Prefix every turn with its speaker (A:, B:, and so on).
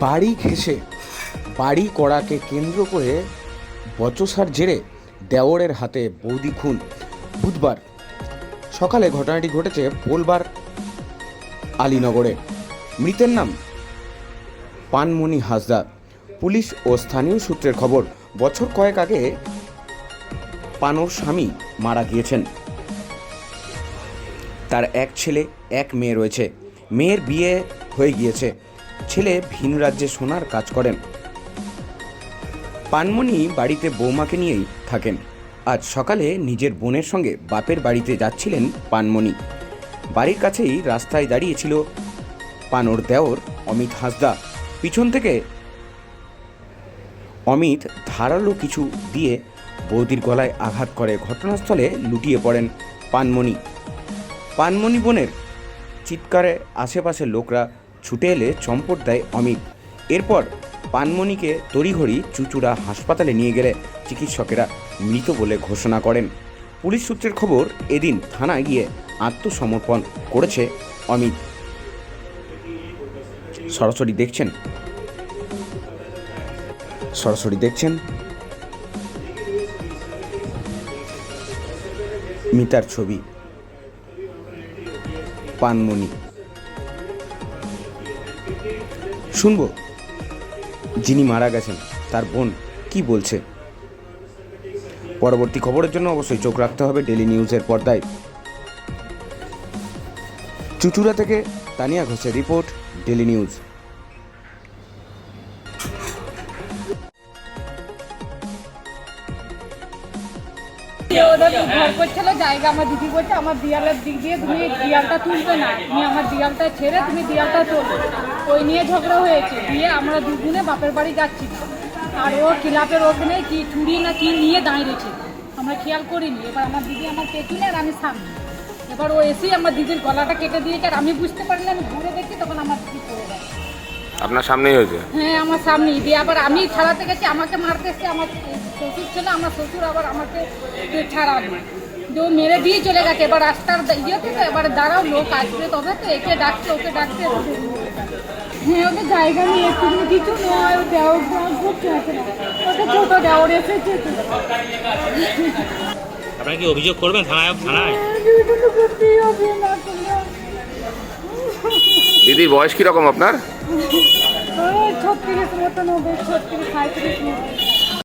A: বাড়ি ঘেঁষে বাড়ি করাকে কেন্দ্র করে বচসার জেরে দেওরের হাতে বৌদি খুন। বুধবার সকালে ঘটনাটি ঘটেছে পোলবার আলীনগরে। মৃতের নাম পানমণি হাসদা। পুলিশ ও স্থানীয় সূত্রের খবর, বছর কয়েক আগে পানোর স্বামী মারা গিয়েছেন। তার এক ছেলে এক মেয়ে রয়েছে। মেয়ের বিয়ে হয়ে গিয়েছে। ছেলে ভিন রাজ্যে সোনার কাজ করেন। পানমণি বাড়িতে বৌমাকে নিয়েই থাকেন। আজ সকালে নিজের বোনের সঙ্গে বাপের বাড়িতে যাচ্ছিলেন পানমণি। বাড়ির কাছেই রাস্তায় দাঁড়িয়েছিল পানোর দেওর অমিত হাসদা। পিছন থেকে অমিত ধারালো কিছু দিয়ে বৌদির গলায় আঘাত করে ঘটনাস্থলে লুটিয়ে পড়েন পানমণি। পানমণি বোনের চিৎকারে আশেপাশের লোকরা ছুটে এলে চম্পট দেয় অমিত। এরপর পানমণিকে তড়িঘড়ি চুঁচুড়া হাসপাতালে নিয়ে গেলে চিকিৎসকেরা মৃত বলে ঘোষণা করেন। পুলিশ সূত্রের খবর, এদিন থানায় গিয়ে আত্মসমর্পণ করেছে অমিত। সরাসরি দেখছেন মিতার ছবি। পানমণি শুনবো যিনি মারা গেছেন তার বোন কি বলছে। পরবর্তী খবরের জন্য অবশ্যই চোখ রাখতে হবে ডেলি নিউজের পর্দায়। চুচুড়া থেকে তানিয়া ঘোষের রিপোর্ট, ডেলি নিউজ।
B: ওদের ঘর করছিল জায়গা, আমার দিদি বলছে আমার দিয়ালের দিক দিয়ে তুমি দিয়ালটা তুলবে না, তুমি আমার দিয়ালটা ছেড়ে তুমি দিয়ালটা তোলো। ওই নিয়ে ঝগড়া হয়েছে। দিয়ে আমরা দুগুনে বাপের বাড়ি যাচ্ছি, আর ও ক্লাবের ওখানে কি চুড়ি না কি নিয়ে দাঁড়িয়েছে, আমরা খেয়াল করিনি। এবার আমার দিদি আমার পেছনে আর আমি সামনে। এবার ও এসেই আমার দিদির গলাটা কেটে দিয়েছে, আর আমি বুঝতে পারিনি। আমি ঘুরে দেখি তখন আমার দিদি পড়ে যায়।
C: আপনার সামনেই হয়েছে?
B: হ্যাঁ, আমার সামনেই। দিয়ে আবার আমি ছাড়াতে গেছি, আমাকে মারতে এসছে আমার শ্বশুর ছিল। আমার শ্বশুর আবার আমাকে ছাড়াবে, যে ও মেরে দিয়ে চলে গেছে। এবার রাস্তার ইয়েতে তো এবার দাঁড়াও, লোক আসবে তবে তো, একে ডাকছে ওকে ডাকতে। হ্যাঁ, ওদের জায়গা নিয়ে তুমি কিছু নয়, দেওয়ার ঘুরতে আসে না, ওদের ছোট দেওয়ার এসেছে।
D: আপনারা কি অভিযোগ করবেন থানায়?
B: করতেই হবে না।
C: দিদির বয়স কিরকম আপনার?
B: 36 মতন হবে, 36 37 মতো।